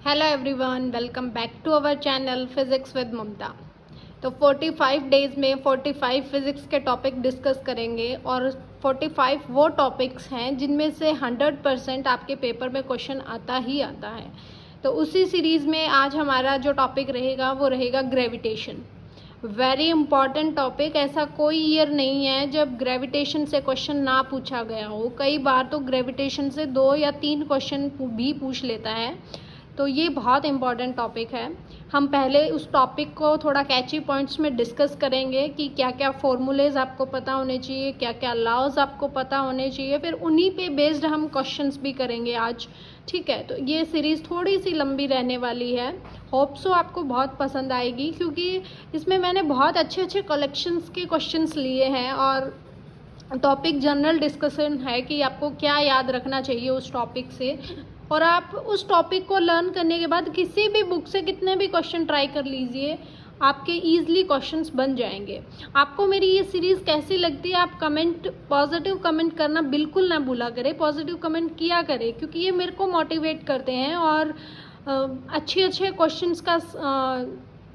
Hello everyone, welcome back to our channel physics with Mamta. तो 45 days में 45 physics के topic discuss करेंगे और 45 वो टॉपिक्स हैं जिनमें से 100% आपके पेपर में क्वेश्चन आता ही आता है। तो उसी सीरीज़ में आज हमारा जो टॉपिक रहेगा वो रहेगा ग्रेविटेशन। Very important topic. ऐसा कोई ईयर नहीं है जब ग्रेविटेशन से क्वेश्चन ना पूछा गया हो। कई बार तो ग्रेविटेशन से 2 या 3 क्वेश्चन भी पूछ लेता है। तो ये बहुत इम्पॉर्टेंट टॉपिक है। हम पहले उस टॉपिक को थोड़ा कैची पॉइंट्स में डिस्कस करेंगे कि क्या क्या फॉर्मूलेज आपको पता होने चाहिए, क्या क्या लॉज आपको पता होने चाहिए, फिर उन्हीं पे बेस्ड हम क्वेश्चंस भी करेंगे आज। ठीक है, तो ये सीरीज़ थोड़ी सी लंबी रहने वाली है। होप सो आपको बहुत पसंद आएगी, क्योंकि इसमें मैंने बहुत अच्छे अच्छे कलेक्शंस के क्वेश्चंस लिए हैं और टॉपिक जनरल डिस्कशन है कि आपको क्या याद रखना चाहिए उस टॉपिक से। और आप उस टॉपिक को लर्न करने के बाद किसी भी बुक से कितने भी क्वेश्चन ट्राई कर लीजिए, आपके ईजिली क्वेश्चंस बन जाएंगे। आपको मेरी ये सीरीज़ कैसी लगती है, आप कमेंट, पॉजिटिव कमेंट करना बिल्कुल ना भूला करें। पॉजिटिव कमेंट किया करें, क्योंकि ये मेरे को मोटिवेट करते हैं और अच्छे अच्छे क्वेश्चंस का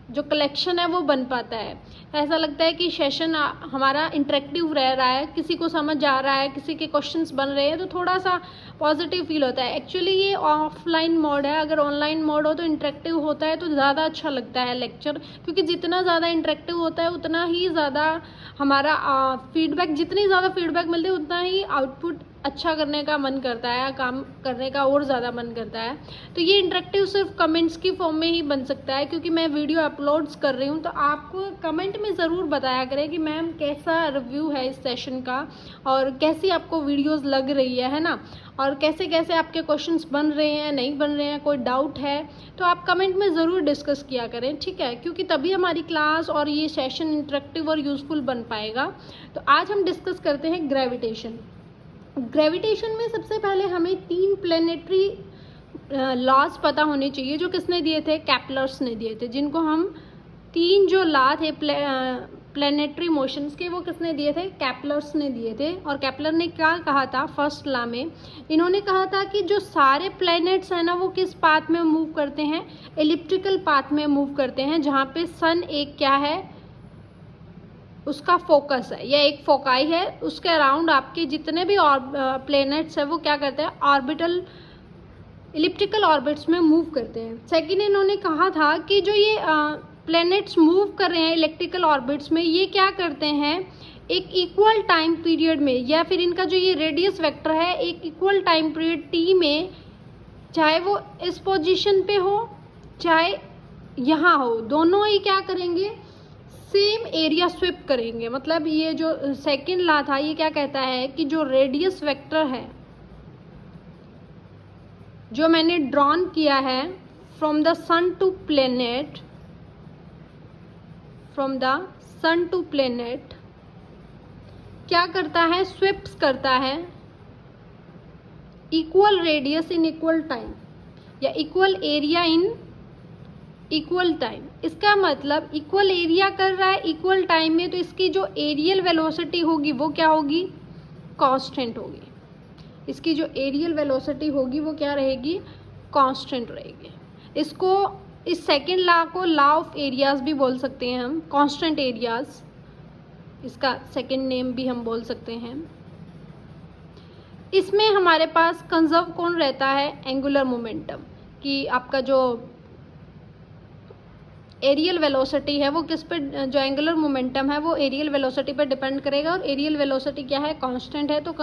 जो कलेक्शन है वो बन पाता है। ऐसा लगता है कि सेशन हमारा इंटरेक्टिव रह रहा है, किसी को समझ आ रहा है, किसी के क्वेश्चंस बन रहे हैं, तो थोड़ा सा पॉजिटिव फील होता है। एक्चुअली ये ऑफलाइन मोड है, अगर ऑनलाइन मोड हो तो इंटरेक्टिव होता है तो ज़्यादा अच्छा लगता है लेक्चर, क्योंकि जितना ज़्यादा इंटरेक्टिव होता है उतना ही ज़्यादा हमारा फीडबैक, जितनी ज़्यादा फीडबैक मिलती है उतना ही आउटपुट अच्छा करने का मन करता है, काम करने का और ज़्यादा मन करता है। तो ये इंटरेक्टिव सिर्फ कमेंट्स की फॉर्म में ही बन सकता है, क्योंकि मैं वीडियो अपलोड्स कर रही हूँ। तो आपको कमेंट में ज़रूर बताया करें कि मैम कैसा रिव्यू है इस सेशन का और कैसी आपको वीडियोस लग रही है ना, और कैसे कैसे आपके क्वेश्चंस बन रहे हैं, नहीं बन रहे हैं, कोई डाउट है तो आप कमेंट में ज़रूर डिस्कस किया करें। ठीक है, क्योंकि तभी हमारी क्लास और ये सेशन इंटरेक्टिव और यूज़फुल बन पाएगा। तो आज हम डिस्कस करते हैं ग्रेविटेशन। ग्रेविटेशन में सबसे पहले हमें 3 प्लेनेटरी लॉज पता होने चाहिए, जो किसने दिए थे, केपलर्स ने दिए थे। जिनको हम 3 जो लॉ थे प्लेनेटरी मोशंस के, वो किसने दिए थे, केपलर्स ने दिए थे। और केपलर ने क्या कहा था फर्स्ट लॉ में, इन्होंने कहा था कि जो सारे प्लैनेट्स हैं ना वो किस पाथ में मूव करते हैं, एलिप्टिकल पाथ में मूव करते हैं, जहाँ पे सन एक क्या है, उसका फोकस है या एक फोकाई है। उसके अराउंड आपके जितने भी प्लैनेट्स हैं वो क्या करते हैं, ऑर्बिटल इलिप्टिकल ऑर्बिट्स में मूव करते हैं। सेकेंड, इन्होंने कहा था कि जो ये प्लैनेट्स मूव कर रहे हैं इलेक्ट्रिकल ऑर्बिट्स में, ये क्या करते हैं, एक इक्वल टाइम पीरियड में, या फिर इनका जो ये रेडियस वेक्टर है एक इक्वल टाइम पीरियड टी में, चाहे वो इस पोजीशन पे हो चाहे यहाँ हो, दोनों ही क्या करेंगे, सेम एरिया स्विप करेंगे। मतलब ये जो सेकेंड लॉ था ये क्या कहता है कि जो रेडियस वेक्टर है जो मैंने ड्रॉन किया है from the sun to planet, from the sun to planet क्या करता है, स्विप्स करता है equal radius in equal time या equal area in equal time. इसका मतलब इक्वल एरिया कर रहा है इक्वल टाइम में, तो इसकी जो एरियल वेलोसिटी होगी वो क्या होगी, कांस्टेंट होगी। इसकी जो एरियल वेलोसिटी होगी वो क्या रहेगी, कांस्टेंट रहेगी। इसको, इस सेकेंड लॉ को लॉ ऑफ एरियाज भी बोल सकते हैं हम, कांस्टेंट एरियाज इसका सेकेंड नेम भी हम बोल सकते हैं। इसमें हमारे पास कंजर्व कौन रहता है, एंगुलर मोमेंटम, कि आपका जो एरियल वेलोसिटी है वो किस पे, जो एंगुलर मोमेंटम है वो एरियल वेलोसिटी पर डिपेंड करेगा, और एरियल वेलोसिटी क्या है, कांस्टेंट है, तो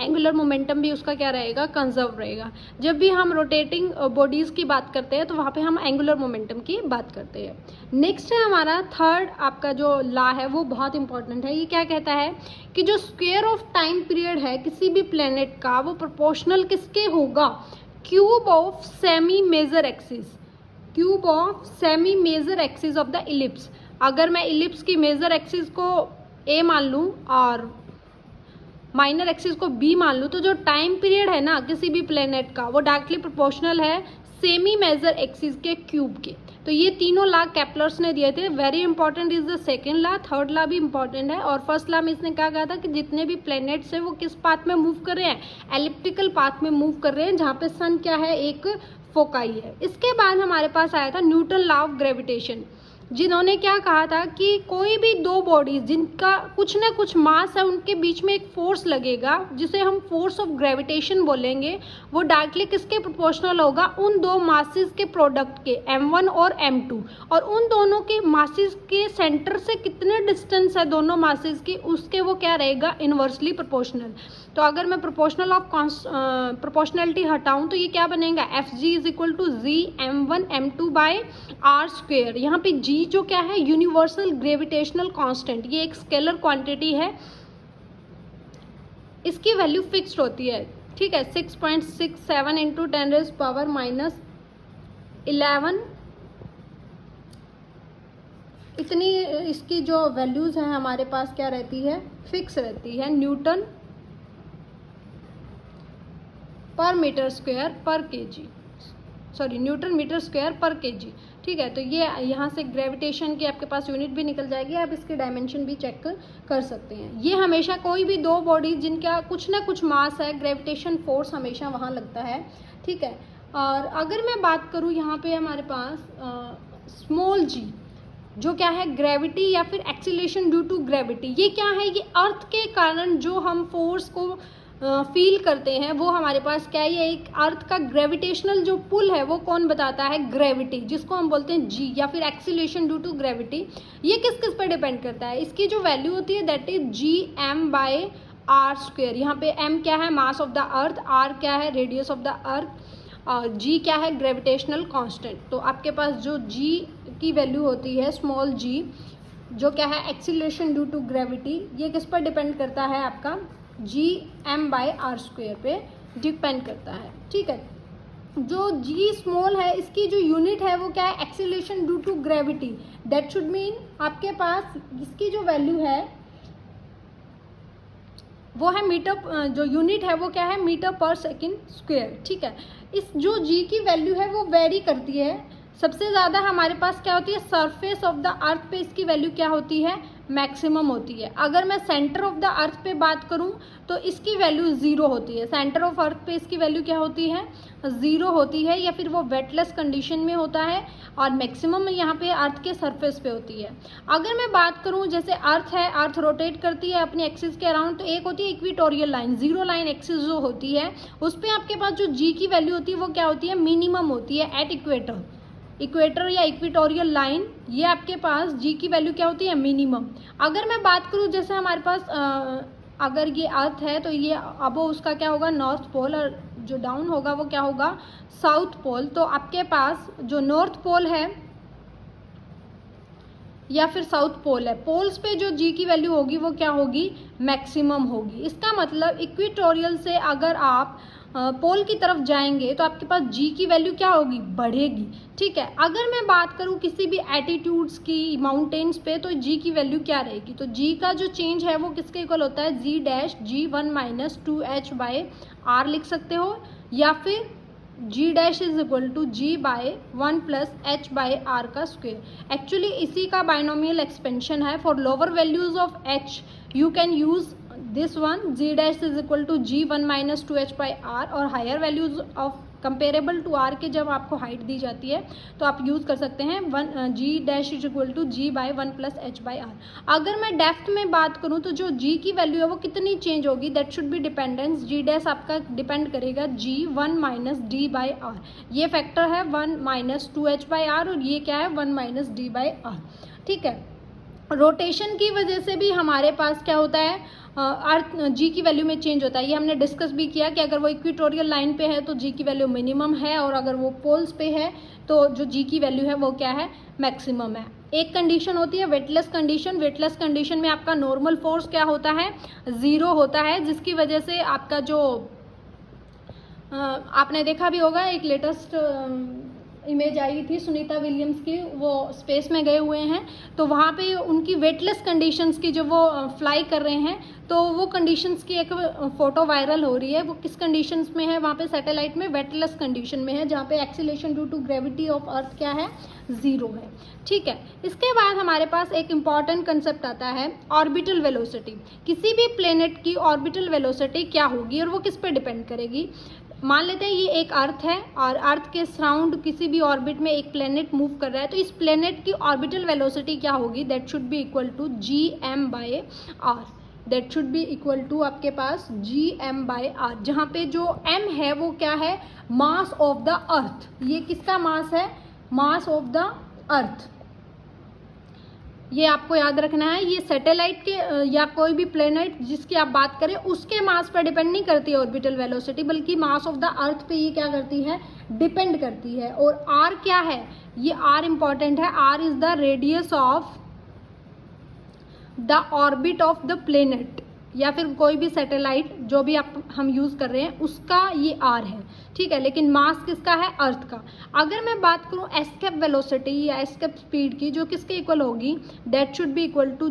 एंगुलर मोमेंटम भी उसका क्या रहेगा, कंजर्व रहेगा। जब भी हम रोटेटिंग बॉडीज़ की बात करते हैं तो वहाँ पे हम एंगुलर मोमेंटम की बात करते हैं। नेक्स्ट है हमारा थर्ड, आपका जो लॉ है वो बहुत इंपॉर्टेंट है। ये क्या कहता है कि जो स्क्वायर ऑफ टाइम पीरियड है किसी भी प्लेनेट का, वो प्रोपोर्शनल किसके होगा, cube of semi major axis, cube of semi major axis of the ellipse. अगर मैं इलिप्स की मेजर एक्सिस को ए मान लूँ और माइनर एक्सिस को बी मान लूँ, तो जो टाइम पीरियड है ना किसी भी प्लेनेट का वो डायरेक्टली प्रोपोर्शनल है सेमी मेजर एक्सिस के क्यूब के। तो ये तीनों लॉ केपलर्स ने दिए थे। Very important is the second law, third law भी इंपॉर्टेंट है। और फर्स्ट लॉ में इसने क्या कहा था कि जितने भी प्लैनेट्स हैं वो किस पाथ में मूव कर रहे हैं, एलिप्टिकल पाथ में मूव कर रहे हैं, जहाँ पे सन क्या है, एक फोकाई है। इसके बाद हमारे पास आया था न्यूटन लॉ ऑफ ग्रेविटेशन, जिन्होंने क्या कहा था कि कोई भी दो बॉडीज जिनका कुछ ना कुछ मास है, उनके बीच में एक फोर्स लगेगा जिसे हम फोर्स ऑफ ग्रेविटेशन बोलेंगे। वो डायरेक्टली किसके प्रोपोर्शनल होगा, उन दो मासेस के प्रोडक्ट के, m1 और m2, और उन दोनों के मासेस के सेंटर से कितने डिस्टेंस है दोनों मासेस की, उसके वो क्या रहेगा, इन्वर्सली प्रोपोर्शनल। तो अगर मैं प्रोपोर्शनल ऑफ प्रोपोर्शनलिटी हटाऊं तो ये क्या बनेगा, Fg is equal to G m1 m2 by R square. यहाँ पे g जो क्या है, यूनिवर्सल ग्रेविटेशनल कांस्टेंट, ये एक स्केलर क्वांटिटी है, इसकी वैल्यू फिक्स्ड होती है, ठीक है, 6.67 इंटू 10⁻⁻11 इतनी इसकी जो वैल्यूज हैं हमारे पास क्या रहती है, फिक्स रहती है, newton per metre square per kg, sorry newton metre square per kg, ठीक है। तो ये यहाँ से ग्रेविटेशन की आपके पास यूनिट भी निकल जाएगी, आप इसके डायमेंशन भी चेक कर सकते हैं। ये हमेशा कोई भी दो बॉडी जिनका कुछ ना कुछ मास है, ग्रेविटेशन फोर्स हमेशा वहाँ लगता है, ठीक है। और अगर मैं बात करूँ यहाँ पे हमारे पास स्मॉल जी जो क्या है, ग्रेविटी या फिर एक्सीलरेशन ड्यू टू ग्रेविटी, ये क्या है, ये अर्थ के कारण जो हम फोर्स को फील करते हैं वो हमारे पास क्या है, ये एक अर्थ का ग्रेविटेशनल जो पुल है वो कौन बताता है, ग्रेविटी, जिसको हम बोलते हैं जी, या फिर एक्सीलरेशन ड्यू टू ग्रेविटी। ये किस किस पर डिपेंड करता है, इसकी जो वैल्यू होती है that is G M by R square. यहाँ पे एम क्या है, mass of the earth, R क्या है, रेडियस ऑफ द अर्थ, और जी क्या है, ग्रेविटेशनल कांस्टेंट। तो आपके पास जो जी की वैल्यू होती है, स्मॉल जी, जो क्या है, एक्सीलरेशन ड्यू टू ग्रेविटी, ये किस पर डिपेंड करता है, आपका G M by R square पे डिपेंड करता है, ठीक है। जो जी स्मॉल है इसकी जो यूनिट है वो क्या है, acceleration due to gravity, that should mean आपके पास इसकी जो वैल्यू है वो है मीटर, जो यूनिट है वो क्या है, मीटर पर सेकेंड स्क्वेयर, ठीक है। इस जो जी की वैल्यू है वो वेरी करती है, सबसे ज़्यादा हमारे पास क्या होती है, सरफेस ऑफ द अर्थ पे इसकी वैल्यू क्या होती है, मैक्सिमम होती है। अगर मैं सेंटर ऑफ द अर्थ पे बात करूं तो इसकी वैल्यू 0 होती है, सेंटर ऑफ अर्थ पे इसकी वैल्यू क्या होती है, 0 होती है, या फिर वो वेटलेस कंडीशन में होता है, और मैक्सिमम यहाँ पे अर्थ के सरफेस पे होती है। अगर मैं बात करूँ जैसे अर्थ है, अर्थ रोटेट करती है अपनी एक्सिस के अराउंड, तो एक होती है equatorial line, zero line axis जो होती है उस पर आपके पास जो जी की वैल्यू होती है वो क्या होती है, मिनिमम होती है एट इक्वेटर, इक्वेटर या इक्वेटोरियल लाइन, ये आपके पास जी की वैल्यू क्या होती है, मिनिमम। अगर मैं बात करूँ जैसे हमारे पास अगर ये अर्थ है तो ये अब उसका क्या होगा, नॉर्थ पोल, और जो डाउन होगा वो क्या होगा, साउथ पोल। तो आपके पास जो नॉर्थ पोल है या फिर साउथ पोल है, पोल्स पे जो जी की वैल्यू होगी वो क्या होगी, मैक्सिमम होगी। इसका मतलब इक्वेटोरियल से अगर आप पोल की तरफ जाएंगे तो आपके पास जी की वैल्यू क्या होगी, बढ़ेगी, ठीक है। अगर मैं बात करूँ किसी भी एटीट्यूड्स की, माउंटेन्स पे, तो जी की वैल्यू क्या रहेगी, तो जी का जो चेंज है वो किसके इक्वल होता है, g dash g 1 minus 2h by R लिख सकते हो, या फिर g dash is equal to g by 1 plus h by R का स्क्वेयर। एक्चुअली इसी का बाइनोमियल एक्सपेंशन है। For lower values of h you can use this one, g dash is equal to g 1 minus 2h by are, और higher values of comparable to R के जब आपको height दी जाती है तो आप यूज़ कर सकते हैं g dash is equal to g by 1 plus h by R. अगर मैं डेप्थ में बात करूं तो जो जी की वैल्यू है वो कितनी चेंज होगी, that should be dependence, G dash आपका डिपेंड करेगा G 1 minus D by R, ये फैक्टर है 1 माइनस 2h बाय आर, और ये क्या है 1 माइनस डी बाय आर, ठीक है। रोटेशन की वजह से भी हमारे पास क्या होता है, अर्थ जी की वैल्यू में चेंज होता है। ये हमने डिस्कस भी किया कि अगर वो इक्वेटोरियल लाइन पे है तो जी की वैल्यू मिनिमम है, और अगर वो पोल्स पे है तो जो जी की वैल्यू है वो क्या है, मैक्सिमम है। एक कंडीशन होती है वेटलेस कंडीशन, वेटलेस कंडीशन में आपका नॉर्मल फोर्स क्या होता है, 0 होता है, जिसकी वजह से आपका जो आपने देखा भी होगा एक लेटेस्ट इमेज आई थी सुनीता विलियम्स की, वो स्पेस में गए हुए हैं, तो वहाँ पे उनकी वेटलेस कंडीशंस की जो वो फ्लाई कर रहे हैं, तो वो कंडीशंस की एक फ़ोटो वायरल हो रही है। वो किस कंडीशंस में है? वहाँ पे सैटेलाइट में वेटलेस कंडीशन में है, जहाँ पे acceleration due to gravity of earth क्या है? 0 है। ठीक है, इसके बाद हमारे पास एक इम्पॉर्टेंट कंसेप्ट आता है ऑर्बिटल वेलोसिटी। किसी भी प्लेनेट की ऑर्बिटल वेलोसिटी क्या होगी और वो किस पे डिपेंड करेगी? मान लेते हैं ये एक अर्थ है और अर्थ के सराउंड किसी भी ऑर्बिट में एक प्लेनेट मूव कर रहा है, तो इस प्लेनेट की ऑर्बिटल वेलोसिटी क्या होगी? That should be equal to gm/r। That should be equal to आपके पास gm/r, जहाँ पे जो m है वो क्या है? मास ऑफ द अर्थ। ये किसका मास है? मास ऑफ द अर्थ। ये आपको याद रखना है। ये सैटेलाइट के या कोई भी प्लेनेट जिसकी आप बात करें उसके मास पर डिपेंड नहीं करती है ऑर्बिटल वेलोसिटी, बल्कि मास ऑफ द अर्थ पे ये क्या करती है? डिपेंड करती है। और आर क्या है? ये आर इंपॉर्टेंट है। R is the radius of the orbit of the planet, या फिर कोई भी सैटेलाइट जो भी हम यूज़ कर रहे हैं उसका ये आर है। ठीक है, लेकिन मास किसका है? अर्थ का। अगर मैं बात करूं एस्केप वेलोसिटी या एस्केप स्पीड की, जो किसके इक्वल होगी? That should be equal to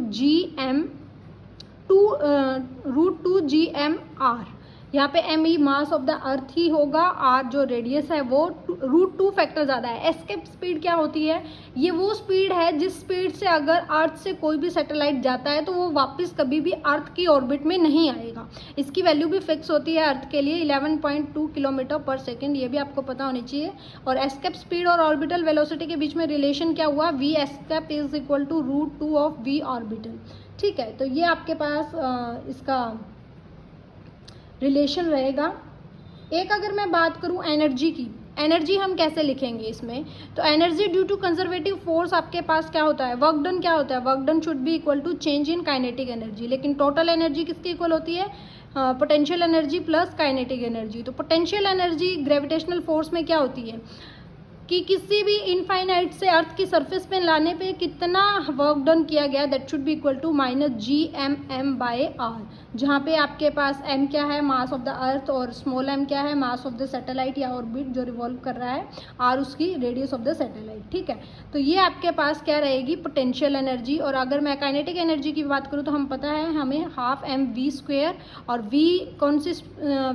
√2 gm/r। यहाँ पे m ही मास ऑफ द अर्थ ही होगा, r जो रेडियस है वो √2 फैक्टर ज़्यादा है। एस्केप स्पीड क्या होती है? ये वो स्पीड है जिस स्पीड से अगर अर्थ से कोई भी सैटेलाइट जाता है तो वो वापस कभी भी अर्थ की ऑर्बिट में नहीं आएगा। इसकी वैल्यू भी फिक्स होती है अर्थ के लिए 11.2 किलोमीटर पर सेकेंड, ये भी आपको पता होनी चाहिए। और एस्केप स्पीड और ऑर्बिटल वेलोसिटी के बीच में रिलेशन क्या हुआ? v escape is equal to √2 of v orbital. ठीक है, तो ये आपके पास इसका रिलेशन रहेगा। एक अगर मैं बात करूं एनर्जी की, एनर्जी हम कैसे लिखेंगे इसमें? तो energy due to conservative force आपके पास क्या होता है? वर्क डन क्या होता है? Work done should be equal to change in kinetic energy. लेकिन टोटल एनर्जी किसकी इक्वल होती है? Potential energy plus kinetic energy. तो पोटेंशियल एनर्जी ग्रेविटेशनल फोर्स में क्या होती है कि किसी भी इनफाइनाइट से अर्थ की सरफेस पे लाने पे कितना वर्क डन किया गया? That should be equal to -gmm/r, जहाँ पे आपके पास m क्या है? मास ऑफ द अर्थ, और स्मॉल m क्या है? मास ऑफ द सैटेलाइट या ऑर्बिट जो रिवॉल्व कर रहा है, r उसकी रेडियस ऑफ द सैटेलाइट। ठीक है, तो ये आपके पास क्या रहेगी? Potential energy. और अगर मैं काइनेटिक एनर्जी की बात करूँ तो हम पता है हमें ½ mv², और v कौन सी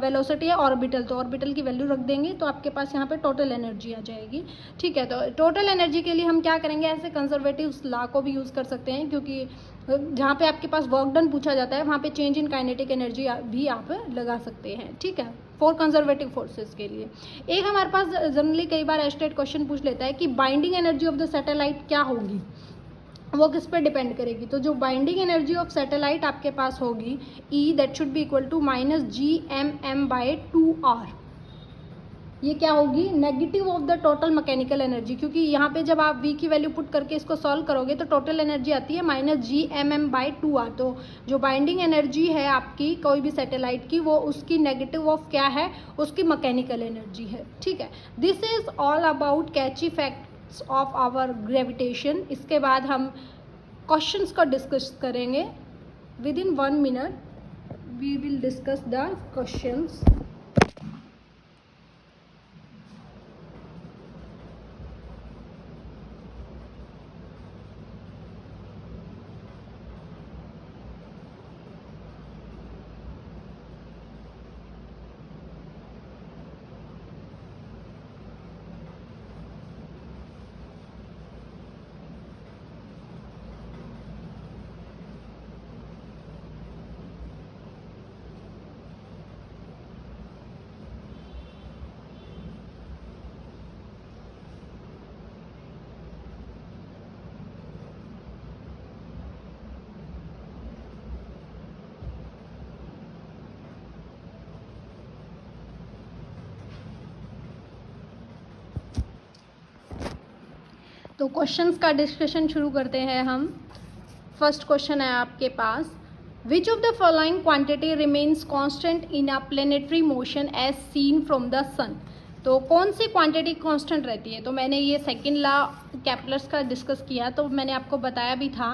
वेलोसिटी है? ऑर्बिटल, तो ऑर्बिटल की वैल्यू रख देंगे तो आपके पास यहाँ पे टोटल एनर्जी आ जाएगी। ठीक है, तो टोटल एनर्जी के लिए हम क्या करेंगे? ऐसे कंजर्वेटिव लॉ को भी यूज़ कर सकते हैं, क्योंकि जहाँ पे आपके पास वर्क डन पूछा जाता है वहाँ पे चेंज इन काइनेटिक एनर्जी भी आप लगा सकते हैं। ठीक है, फॉर कंजर्वेटिव फोर्सेस के लिए। एक हमारे पास जनरली कई बार एस्टेट क्वेश्चन पूछ लेता है कि binding energy of the satellite क्या होगी, वो किस पे डिपेंड करेगी? तो जो बाइंडिंग एनर्जी ऑफ सैटेलाइट आपके पास होगी E, that should be equal to -gmm/2r। ये क्या होगी? Negative of the total mechanical energy, क्योंकि यहाँ पे जब आप v की वैल्यू पुट करके इसको सॉल्व करोगे तो टोटल एनर्जी आती है -gmm/2r। तो जो बाइंडिंग एनर्जी है आपकी कोई भी सैटेलाइट की, वो उसकी नेगेटिव ऑफ क्या है? उसकी मैकेनिकल एनर्जी है। ठीक है, this is all about catchy facts of our gravitation. इसके बाद हम क्वेश्चंस को डिस्कस करेंगे। Within 1 minute we will discuss the questions. तो क्वेश्चंस का डिस्कशन शुरू करते हैं हम। फर्स्ट क्वेश्चन है आपके पास, which of the following quantity remains constant in a planetary motion as seen from the sun. तो कौन सी क्वांटिटी कांस्टेंट रहती है? तो मैंने ये सेकंड लॉ कैपलर्स का डिस्कस किया, तो मैंने आपको बताया भी था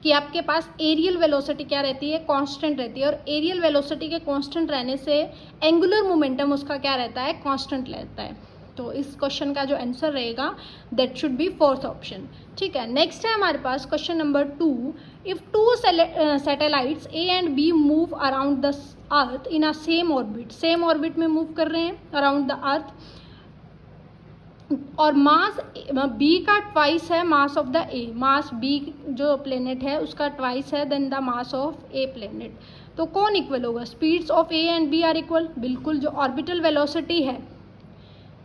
कि आपके पास एरियल वेलोसिटी क्या रहती है? कांस्टेंट रहती है। और एरियल वेलोसिटी के कांस्टेंट रहने से एंगुलर मोमेंटम उसका क्या रहता है? कांस्टेंट रहता है। तो इस क्वेश्चन का जो आंसर रहेगा that should be fourth option. ठीक है, नेक्स्ट है हमारे पास question number 2। If two satellites A and B move around the earth in a same orbit, same orbit में मूव कर रहे हैं अराउंड द अर्थ, और मास बी का ट्वाइस है mass of the A, mass B जो प्लेनेट है उसका ट्वाइस है then the mass of A planet, तो कौन इक्वल होगा? Speeds of A and B are equal, बिल्कुल। जो ऑर्बिटल वेलोसिटी है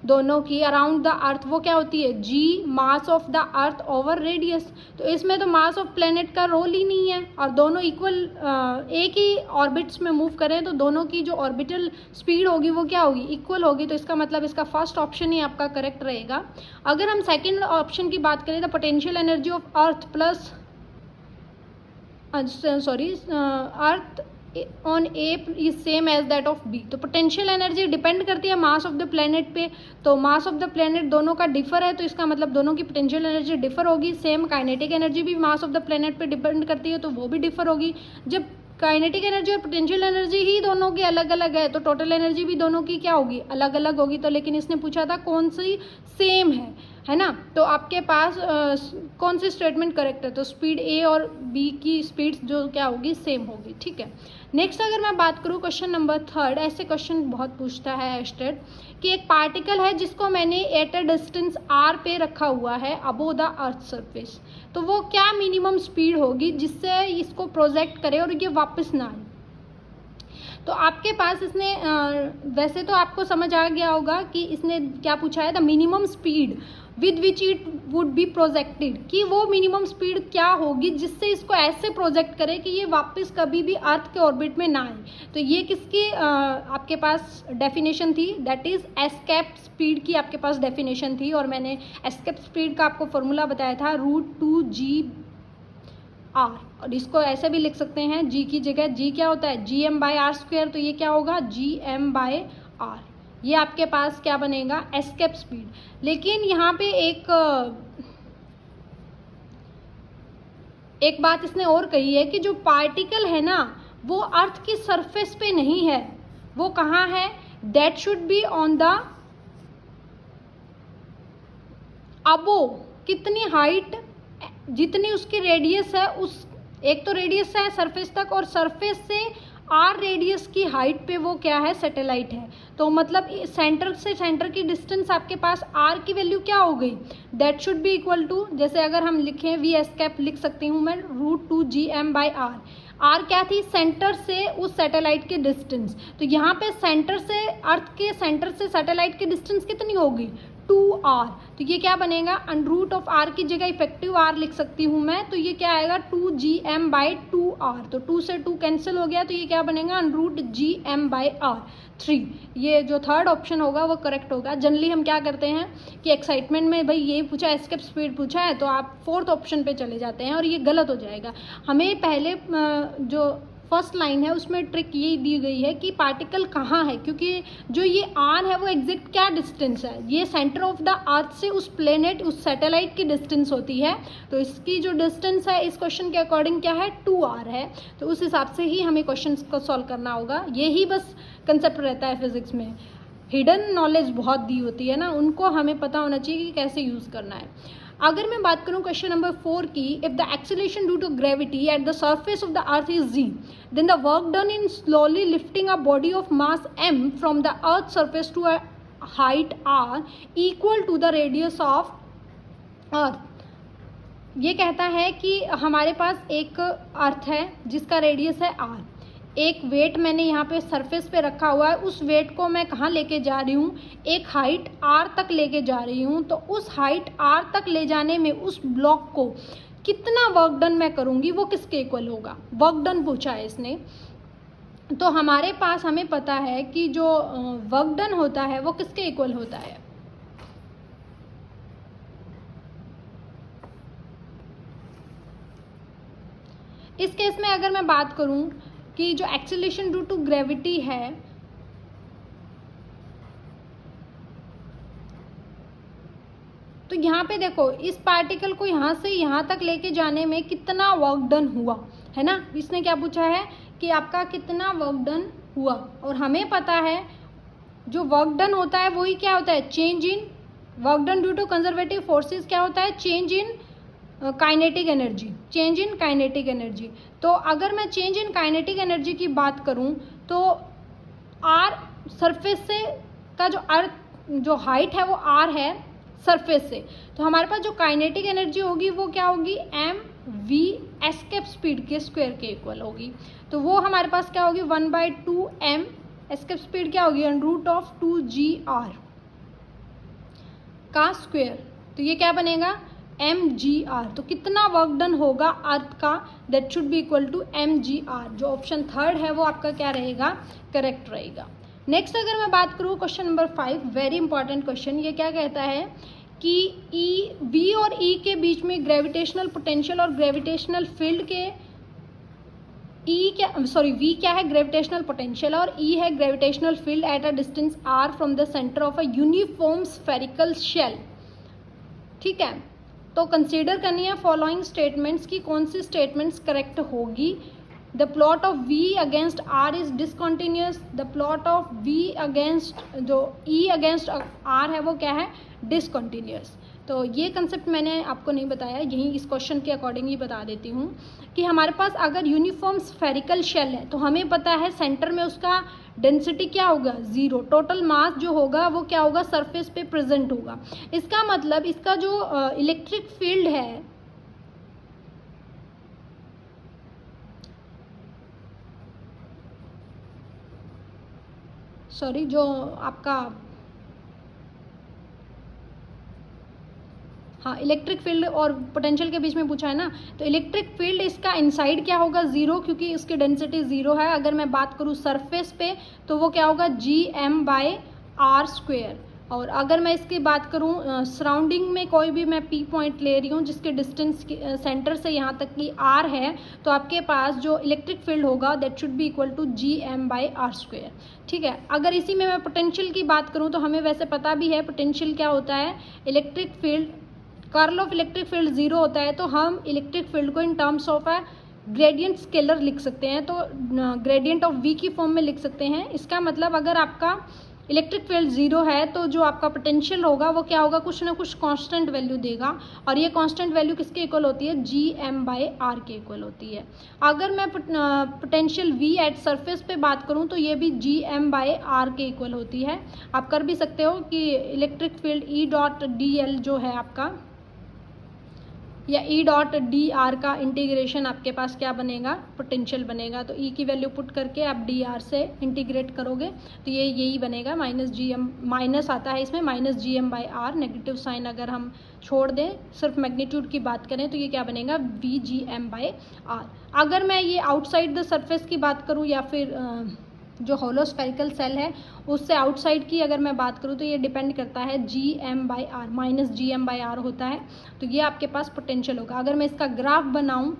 दोनों की अराउंड द अर्थ वो क्या होती है? G mass of the earth over radius. तो इसमें तो मास ऑफ प्लेनेट का रोल ही नहीं है और दोनों इक्वल एक ही ऑर्बिट्स में मूव करें तो दोनों की जो ऑर्बिटल स्पीड होगी वो क्या होगी? इक्वल होगी। तो इसका मतलब इसका फर्स्ट ऑप्शन ही आपका करेक्ट रहेगा। अगर हम सेकेंड ऑप्शन की बात करें तो potential energy of earth plus earth on A is same as that of B. तो पोटेंशियल एनर्जी डिपेंड करती है मास ऑफ द प्लेनेट पे, तो मास ऑफ द प्लेनेट दोनों का डिफर है तो इसका मतलब दोनों की पोटेंशियल एनर्जी डिफर होगी। सेम काइनेटिक एनर्जी भी मास ऑफ द प्लेनेट पे डिपेंड करती है तो वो भी डिफर होगी। जब काइनेटिक एनर्जी और पोटेंशियल एनर्जी ही दोनों की अलग अलग है तो टोटल एनर्जी भी दोनों की क्या होगी? अलग अलग होगी। तो लेकिन इसने पूछा था कौन सी सेम है ना, तो आपके पास कौन सी स्टेटमेंट करेक्ट है? तो स्पीड ए और बी की स्पीड जो क्या होगी? सेम होगी। ठीक है, नेक्स्ट अगर मैं बात करूँ क्वेश्चन नंबर 3, ऐसे क्वेश्चन बहुत पूछता है एस्टेड कि एक पार्टिकल है जिसको मैंने एट अ डिस्टेंस आर पे रखा हुआ है अबोव द अर्थ सरफेस, तो वो क्या मिनिमम स्पीड होगी जिससे इसको प्रोजेक्ट करे और ये वापस ना आए? तो आपके पास इसने वैसे तो आपको समझ आ गया होगा कि इसने क्या पूछा है, the minimum speed with which it would be projected, कि वो मिनिमम स्पीड क्या होगी जिससे इसको ऐसे प्रोजेक्ट करे कि ये वापस कभी भी अर्थ के ऑर्बिट में ना आए। तो ये किसकी आपके पास डेफिनेशन थी? दैट इज एस्केप स्पीड की आपके पास डेफिनेशन थी और मैंने एस्केप स्पीड का आपको फॉर्मूला बताया था √2g r, और इसको ऐसे भी लिख सकते हैं g की जगह g क्या होता है? gm/r², तो ये क्या होगा? gm/r। ये आपके पास क्या बनेगा? Escape speed. लेकिन यहाँ पे एक बात इसने और कही है कि जो पार्टिकल है ना वो अर्थ की सरफेस पे नहीं है, वो कहाँ है? That should be on the above, कितनी हाइट, जितनी उसकी रेडियस है, उस एक तो रेडियस है सरफेस तक और सरफेस से आर रेडियस की हाइट पे वो क्या है? सैटेलाइट है। तो मतलब सेंटर से सेंटर की डिस्टेंस आपके पास आर की वैल्यू क्या हो गई? That should be equal to, जैसे अगर हम लिखें वी एस्केप लिख सकती हूँ मैं √2gm/r। आर क्या थी? सेंटर से उस सैटेलाइट की डिस्टेंस। तो यहाँ पे सेंटर से अर्थ के सेंटर से सैटेलाइट की डिस्टेंस कितनी होगी? 2r। तो ये क्या बनेगा? √r की जगह इफेक्टिव r लिख सकती हूँ मैं, तो ये क्या आएगा? 2gm/2r। तो 2 से 2 कैंसिल हो गया तो ये क्या बनेगा? √gm/r 3। ये जो थर्ड ऑप्शन होगा वो करेक्ट होगा। जनरली हम क्या करते हैं कि एक्साइटमेंट में भाई ये पूछा, एस्केप स्पीड पूछा है तो आप फोर्थ ऑप्शन पे चले जाते हैं और ये गलत हो जाएगा। हमें पहले जो फर्स्ट लाइन है उसमें ट्रिक ये दी गई है कि पार्टिकल कहाँ है, क्योंकि जो ये आर है वो एग्जैक्ट क्या डिस्टेंस है? ये सेंटर ऑफ द अर्थ से उस प्लेनेट, उस सैटेलाइट की डिस्टेंस होती है। तो इसकी जो डिस्टेंस है इस क्वेश्चन के अकॉर्डिंग क्या है? 2r है। तो उस हिसाब से ही हमें क्वेश्चन को सॉल्व करना होगा। यही बस कंसेप्ट रहता है फिजिक्स में। हिडन नॉलेज बहुत दी होती है ना, उनको हमें पता होना चाहिए कि कैसे यूज़ करना है। अगर मैं बात करूं क्वेश्चन नंबर 4 की, if the acceleration due to gravity at the surface of the earth is g, then the work done in slowly lifting a body of mass m from the earth surface to a height r equal to the radius of earth. ये कहता है कि हमारे पास एक अर्थ है जिसका radius है r, एक वेट मैंने यहाँ पे सरफेस पे रखा हुआ है, उस वेट को मैं कहाँ लेके जा रही हूँ? एक हाइट r तक लेके जा रही हूँ। तो उस हाइट r तक ले जाने में उस ब्लॉक को कितना वर्क डन मैं करूँगी वो किसके इक्वल होगा? वर्क डन पूछा है इसने। तो हमारे पास हमें पता है कि जो वर्क डन होता है वो किसके इक्वल होता है? इस केस में अगर मैं बात करूं कि जो एक्सेलरेशन ड्यू टू ग्रेविटी है तो यहाँ पे देखो इस पार्टिकल को यहाँ से यहाँ तक लेके जाने में कितना वर्क डन हुआ है ना। इसने क्या पूछा है कि आपका कितना वर्क डन हुआ, और हमें पता है जो वर्क डन होता है वही क्या होता है, change in work done due to conservative forces क्या होता है, change in kinetic energy, change in kinetic energy. तो अगर मैं चेंज इन काइनेटिक एनर्जी की बात करूं तो आर सरफेस से का जो अर्थ जो हाइट है वो आर है सरफेस से, तो हमारे पास जो काइनेटिक एनर्जी होगी वो क्या होगी, एम वी एस्केप स्पीड के स्क्वायर के इक्वल होगी। तो वो हमारे पास क्या होगी, 1/2 एम, एस्केप स्पीड क्या होगी, √2gr का स्क्वायर। तो ये क्या बनेगा, mgr। तो कितना वर्क डन होगा अर्थ का, that should be equal to mgr। जो ऑप्शन थर्ड है वो आपका क्या रहेगा, करेक्ट रहेगा। नेक्स्ट अगर मैं बात करूँ question number 5, very important question. ये क्या कहता है कि ई वी और ई के बीच में ग्रेविटेशनल पोटेंशियल और ग्रेविटेशनल फील्ड के वी क्या है, ग्रेविटेशनल पोटेंशियल, और ई है gravitational field at a distance r from the centre of a uniform spherical shell. ठीक है, तो कंसीडर करनी है फॉलोइंग स्टेटमेंट्स की कौन सी स्टेटमेंट्स करेक्ट होगी। The plot of v against r is discontinuous, the plot of v against जो e against r है वो क्या है, डिसकॉन्टिन्यूस। तो ये कंसेप्ट मैंने आपको नहीं बताया, यही इस क्वेश्चन के अकॉर्डिंग ही बता देती हूँ कि हमारे पास अगर यूनिफॉर्म स्फेरिकल शेल है तो हमें पता है सेंटर में उसका डेंसिटी क्या होगा, 0। टोटल मास जो होगा वो क्या होगा, सरफेस पे प्रेजेंट होगा। इसका मतलब इसका जो इलेक्ट्रिक फील्ड है, सॉरी जो आपका हाँ इलेक्ट्रिक फील्ड और पोटेंशियल के बीच में पूछा है ना, तो इलेक्ट्रिक फील्ड इसका इनसाइड क्या होगा, 0, क्योंकि इसकी डेंसिटी 0 है। अगर मैं बात करूँ सरफेस पे तो वो क्या होगा, gm/r²। और अगर मैं इसकी बात करूँ सराउंडिंग में कोई भी मैं पी पॉइंट ले रही हूँ जिसके डिस्टेंस सेंटर से यहाँ तक की r है, तो आपके पास जो इलेक्ट्रिक फील्ड होगा that should be equal to gm/r²। ठीक है, अगर इसी में मैं पोटेंशियल की बात करूँ तो हमें वैसे पता भी है पोटेंशियल क्या होता है, electric field curl of electric field 0 होता है। तो हम इलेक्ट्रिक फील्ड को in terms of a gradient scalar लिख सकते हैं, तो ग्रेडियंट ऑफ v की फॉर्म में लिख सकते हैं। इसका मतलब अगर आपका इलेक्ट्रिक फील्ड 0 है तो जो आपका पोटेंशियल होगा वो क्या होगा, कुछ ना कुछ कांस्टेंट वैल्यू देगा, और ये कांस्टेंट वैल्यू किसके इक्वल होती है, gm/r के इक्वल होती है। अगर मैं पोटेंशियल v एट सरफेस पे बात करूं तो ये भी gm/r के इक्वल होती है। आप कर भी सकते हो कि इलेक्ट्रिक फील्ड E.dl जो है आपका, या E.dr का इंटीग्रेशन आपके पास क्या बनेगा, पोटेंशियल बनेगा। तो E की वैल्यू पुट करके आप dr से इंटीग्रेट करोगे तो ये यही बनेगा, -gm, माइनस आता है इसमें -gm/r, नेगेटिव साइन अगर हम छोड़ दें सिर्फ मैग्नीट्यूड की बात करें तो ये क्या बनेगा, vgm/r। अगर मैं ये आउटसाइड द सरफेस की बात करूँ या फिर जो होलो स्फेरिकल सेल है उससे आउटसाइड की अगर मैं बात करूँ तो ये डिपेंड करता है gm/r, -gm/r होता है। तो ये आपके पास पोटेंशियल होगा। अगर मैं इसका ग्राफ बनाऊँ,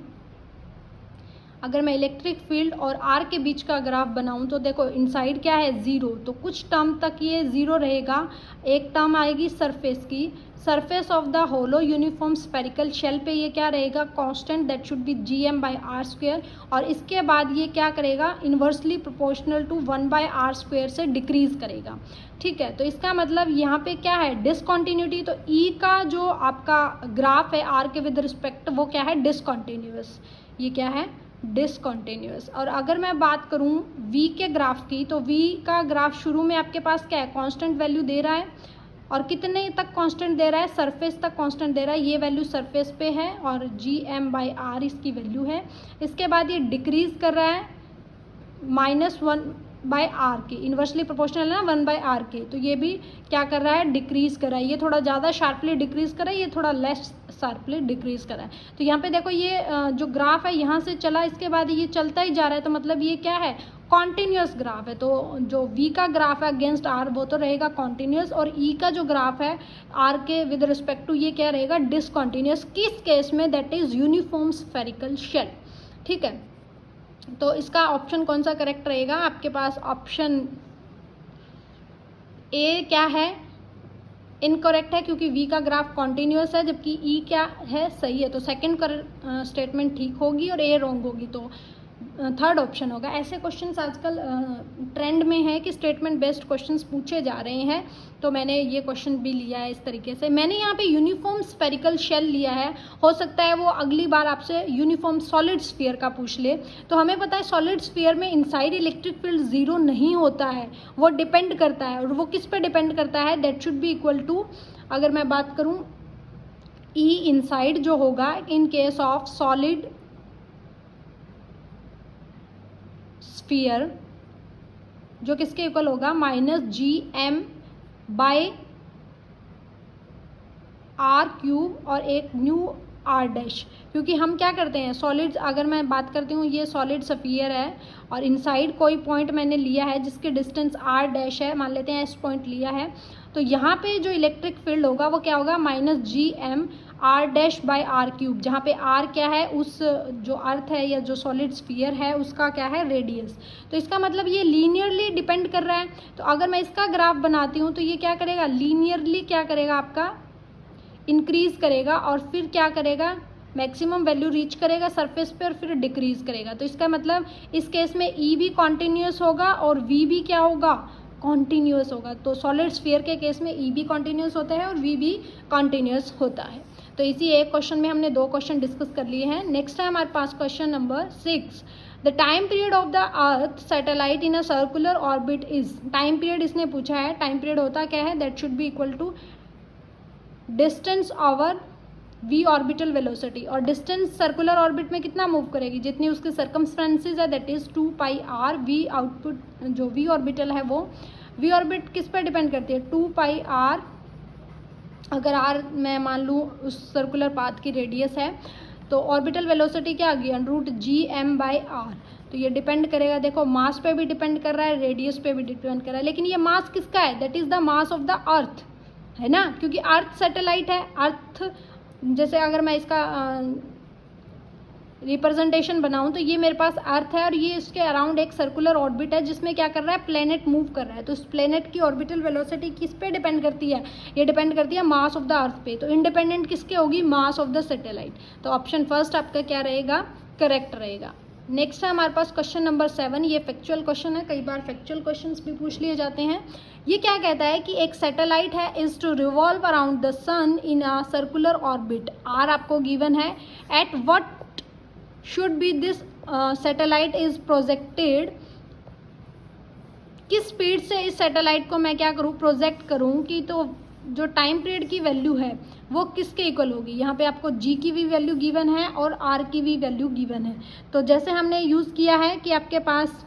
अगर मैं इलेक्ट्रिक फील्ड और r के बीच का ग्राफ बनाऊं तो देखो इनसाइड क्या है, 0, तो कुछ टर्म तक ये 0 रहेगा। एक टर्म आएगी सरफेस की, surface of the hollow uniform spherical shell पे ये क्या रहेगा, constant, that should B gm/r²। और इसके बाद ये क्या करेगा, इन्वर्सली प्रोपोर्शनल टू 1/r² से डिक्रीज करेगा। ठीक है, तो इसका मतलब यहाँ पे क्या है, डिसकॉन्टिन्यूटी। तो ई का जो आपका ग्राफ है आर के विद रिस्पेक्ट वो क्या है, डिसकॉन्टिन्यूअस, ये क्या है, डिसकॉन्टिन्यूअस। और अगर मैं बात करूँ v के ग्राफ की तो v का ग्राफ शुरू में आपके पास क्या है, कांस्टेंट वैल्यू दे रहा है, और कितने तक कांस्टेंट दे रहा है, सरफेस तक कांस्टेंट दे रहा है। ये वैल्यू सरफेस पे है और gm/r इसकी वैल्यू है। इसके बाद ये डिक्रीज कर रहा है -1/r के, इन्वर्सली प्रोपोर्शनल है ना 1/r के, तो ये भी क्या कर रहा है, डिक्रीज कर रहा है। ये थोड़ा ज़्यादा शार्पली डिक्रीज कर रहा है, ये थोड़ा लेस शार्पली डिक्रीज कर रहा है। तो यहाँ पे देखो ये जो ग्राफ है यहाँ से चला, इसके बाद ये चलता ही जा रहा है, तो मतलब ये क्या है, कॉन्टिन्यूस ग्राफ है। तो जो v का ग्राफ है अगेंस्ट r वो तो रहेगा कॉन्टिन्यूस, और e का जो ग्राफ है r के विद रिस्पेक्ट टू ये क्या रहेगा, डिसकॉन्टिन्यूस। किस केस में, that is uniform spherical shell. ठीक है, तो इसका ऑप्शन कौन सा करेक्ट रहेगा आपके पास, ऑप्शन ए क्या है, इनकरेक्ट है, क्योंकि v का ग्राफ कॉन्टिन्यूस है जबकि e क्या है, सही है। तो सेकंड स्टेटमेंट ठीक होगी और ए रॉन्ग होगी। तो थर्ड ऑप्शन होगा। ऐसे क्वेश्चंस आजकल ट्रेंड में है कि स्टेटमेंट बेस्ड क्वेश्चंस पूछे जा रहे हैं, तो मैंने ये क्वेश्चन भी लिया है इस तरीके से। मैंने यहाँ पे यूनिफॉर्म स्फेरिकल शेल लिया है, हो सकता है वो अगली बार आपसे यूनिफॉर्म सॉलिड स्फीयर का पूछ ले। तो हमें पता है सॉलिड स्फीयर में इनसाइड इलेक्ट्रिक फील्ड जीरो नहीं होता है, वो डिपेंड करता है। और वो किस पे डिपेंड करता है? That should be equal to, अगर मैं बात करूँ ई इनसाइड जो होगा in case of solid sphere, जो किसके इक्वल होगा? Minus G M by r cube और एक न्यू आर डैश। क्योंकि हम क्या करते हैं, सॉलिड्स, अगर मैं बात करती हूँ ये सॉलिड स्फीयर है और इनसाइड कोई पॉइंट मैंने लिया है जिसकी डिस्टेंस आर डैश है, मान लेते हैं इस पॉइंट लिया है, तो यहाँ पे जो इलेक्ट्रिक फील्ड होगा वो क्या होगा? Minus G M r dash by r cube, जहाँ पे आर क्या है? उस जो अर्थ है या जो सॉलिड स्फीयर है उसका क्या है? रेडियस। तो इसका मतलब ये लीनियरली डिपेंड कर रहा है। तो अगर मैं इसका ग्राफ बनाती हूँ तो ये क्या करेगा? लीनियरली क्या करेगा? आपका इंक्रीज करेगा और फिर क्या करेगा? मैक्सिमम वैल्यू रीच करेगा सरफेस पे और फिर डिक्रीज करेगा। तो इसका मतलब इस केस में ई भी कॉन्टिन्यूस होगा और वी भी क्या होगा? कॉन्टिन्यूस होगा। तो सॉलिड स्फीयर के केस में ई भी कॉन्टिन्यूस होता है और वी भी कॉन्टिन्यूस होता है। तो इसी एक क्वेश्चन में हमने दो क्वेश्चन डिस्कस कर लिए हैं। नेक्स्ट है हमारे पास question number 6। The time period of the earth satellite in a circular orbit is. Time period इसने पूछा है, टाइम पीरियड होता क्या है? That should be equal to distance over v orbital velocity. और डिस्टेंस सर्कुलर ऑर्बिट में कितना move करेगी? जितनी उसकी सर्कमस्टेंसेज है, that is 2 pi R. V output जो वी ऑर्बिटल है वो वी ऑर्बिट किस पर डिपेंड करती है? 2 पाई आर। अगर आर मैं मान लूँ उस सर्कुलर पाथ की रेडियस है, तो ऑर्बिटल वेलोसिटी क्या आ गई? Root G M by r. तो ये डिपेंड करेगा, देखो मास पे भी डिपेंड कर रहा है, रेडियस पे भी डिपेंड कर रहा है, लेकिन ये मास किसका है? That is the mass of the अर्थ, है ना, क्योंकि अर्थ सैटेलाइट है। अर्थ जैसे अगर मैं इसका रिप्रेजेंटेशन बनाऊं तो ये मेरे पास अर्थ है और ये इसके अराउंड एक सर्कुलर ऑर्बिट है जिसमें क्या कर रहा है? प्लेनेट मूव कर रहा है। तो उस प्लेनेट की ऑर्बिटल वेलोसिटी किस पे डिपेंड करती है? ये डिपेंड करती है मास ऑफ द अर्थ पे। तो इंडिपेंडेंट किसके होगी? मास ऑफ द सैटेलाइट। तो ऑप्शन फर्स्ट आपका क्या रहेगा? करेक्ट रहेगा। नेक्स्ट है हमारे पास क्वेश्चन नंबर 7। ये फैक्चुअल क्वेश्चन है, कई बार फैक्चुअल क्वेश्चंस भी पूछ लिए जाते हैं। ये क्या कहता है कि एक सैटेलाइट है is to revolve around the sun in a circular orbit. R आपको गिवन है। At what should be this satellite is projected. किस स्पीड से इस सैटेलाइट को मैं क्या करूँ? प्रोजेक्ट करूँ कि तो जो टाइम पीरियड की वैल्यू है वो किसके इक्वल होगी? यहाँ पे आपको जी की भी वैल्यू गिवन है और आर की भी वैल्यू गिवन है। तो जैसे हमने यूज़ किया है कि आपके पास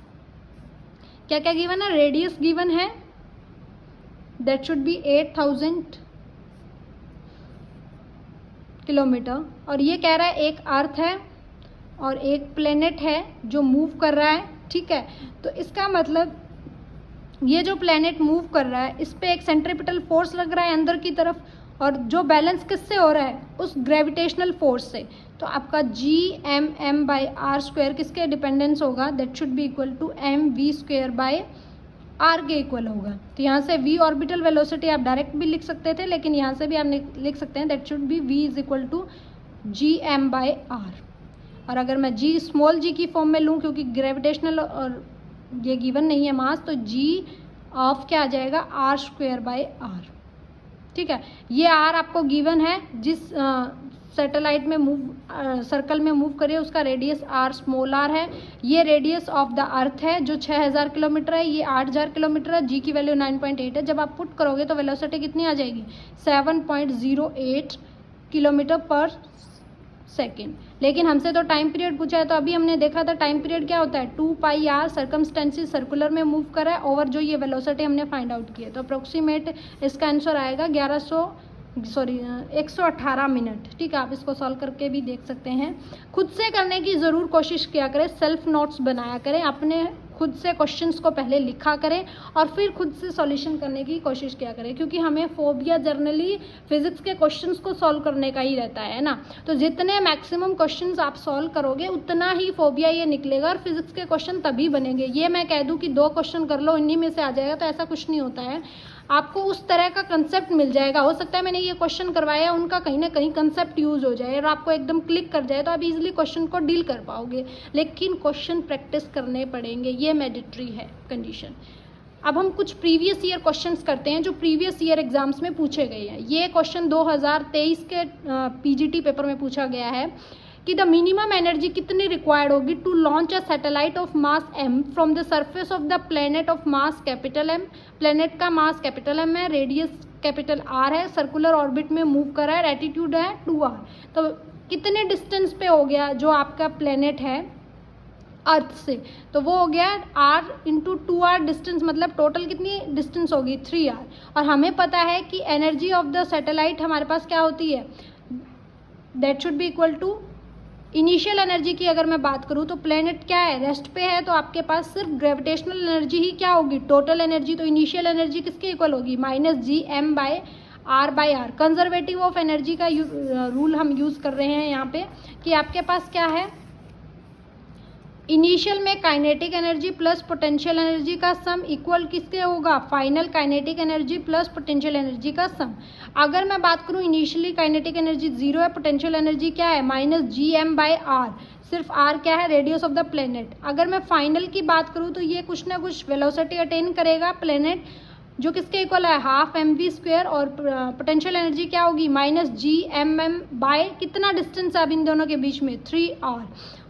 क्या क्या गिवन है? रेडियस गिवन है, दैट शुड बी 8000 किलोमीटर। और ये कह रहा है एक अर्थ है और एक प्लेनेट है जो मूव कर रहा है, ठीक है। तो इसका मतलब ये जो प्लेनेट मूव कर रहा है इस पे एक सेंट्रीपिटल फोर्स लग रहा है अंदर की तरफ, और जो बैलेंस किससे हो रहा है? उस ग्रेविटेशनल फोर्स से। तो आपका G M m by r square किसके डिपेंडेंस होगा? That should be equal to m v square by r के इक्वल होगा। तो यहाँ से वी ऑर्बिटल वेलोसिटी आप डायरेक्ट भी लिख सकते थे, लेकिन यहाँ से भी आप लिख सकते हैं that should be v is equal to G M by are. और अगर मैं जी स्मॉल जी की फॉर्म में लूँ, क्योंकि ग्रेविटेशनल और ये गिवन नहीं है मास, तो जी ऑफ क्या आ जाएगा? आर स्क्वायर बाय आर, ठीक है। ये आर आपको गिवन है, जिस सैटेलाइट में मूव सर्कल में मूव करे उसका रेडियस आर स्मॉल आर है। ये रेडियस ऑफ द अर्थ है जो 6000 किलोमीटर है, ये 8000 किलोमीटर है, जी की वैल्यू 9.8 है। जब आप पुट करोगे तो वेलोसिटी कितनी आ जाएगी? 7.08 किलोमीटर पर सेकेंड। लेकिन हमसे तो टाइम पीरियड पूछा है, तो अभी हमने देखा था टाइम पीरियड क्या होता है? 2 पाई आर। सर्कमस्टेंसेस सर्कुलर में मूव कर रहा है ओवर जो ये वेलोसिटी हमने फाइंड आउट की है। तो अप्रोक्सीमेट इसका आंसर आएगा 118 मिनट, ठीक है। आप इसको सॉल्व करके भी देख सकते हैं। खुद से करने की ज़रूर कोशिश किया करें, सेल्फ नोट्स बनाया करें, अपने खुद से क्वेश्चंस को पहले लिखा करें और फिर खुद से सॉल्यूशन करने की कोशिश किया करें, क्योंकि हमें फोबिया जनरली फिजिक्स के क्वेश्चंस को सॉल्व करने का ही रहता है ना। तो जितने मैक्सिमम क्वेश्चंस आप सॉल्व करोगे उतना ही फोबिया ये निकलेगा और फिजिक्स के क्वेश्चन तभी बनेंगे। ये मैं कह दूँ कि 2 क्वेश्चन कर लो इन्हीं में से आ जाएगा, तो ऐसा कुछ नहीं होता है। आपको उस तरह का कंसेप्ट मिल जाएगा। हो सकता है मैंने ये क्वेश्चन करवाया उनका कहीं ना कहीं कंसेप्ट यूज हो जाए और आपको एकदम क्लिक कर जाए, तो आप इजीली क्वेश्चन को डील कर पाओगे, लेकिन क्वेश्चन प्रैक्टिस करने पड़ेंगे, ये मैंडेटरी है कंडीशन। अब हम कुछ प्रीवियस ईयर क्वेश्चंस करते हैं जो प्रीवियस ईयर एग्जाम्स में पूछे गए हैं। ये क्वेश्चन 2023 के पीजीटी पेपर में पूछा गया है कि द मिनिमम एनर्जी कितनी रिक्वायर्ड होगी to launch a satellite of mass m from the surface of the planet of mass capital M। Planet का मास कैपिटल M है, रेडियस कैपिटल R है, सर्कुलर ऑर्बिट में मूव कर रहा है, attitude है 2r। तो कितने डिस्टेंस पे हो गया जो आपका प्लेनेट है अर्थ से, तो वो हो गया r इंटू 2r डिस्टेंस, मतलब टोटल कितनी डिस्टेंस होगी 3r। और हमें पता है कि एनर्जी ऑफ द सैटेलाइट हमारे पास क्या होती है, that should be equal to initial energy की। अगर मैं बात करूँ तो प्लेनेट क्या है, रेस्ट पे है, तो आपके पास सिर्फ ग्रेविटेशनल एनर्जी ही क्या होगी, टोटल एनर्जी। तो इनिशियल एनर्जी किसके इक्वल होगी, -gm/r/r। कंजर्वेटिव ऑफ एनर्जी का रूल हम यूज़ कर रहे हैं यहाँ पे कि आपके पास क्या है, इनिशियल में kinetic energy plus potential energy का सम इक्वल किसके होगा, final kinetic energy plus potential energy का सम। अगर मैं बात करूं इनिशियली काइनेटिक एनर्जी 0 है, पोटेंशियल एनर्जी क्या है -gm/r, सिर्फ r क्या है, रेडियस ऑफ द प्लेनेट। अगर मैं फाइनल की बात करूं तो ये कुछ ना कुछ वेलोसिटी अटेन करेगा प्लेनेट, जो किसके इक्वल है, ½ और पोटेंशियल एनर्जी क्या होगी -gmm कितना डिस्टेंस है अब इन दोनों के बीच में 3r।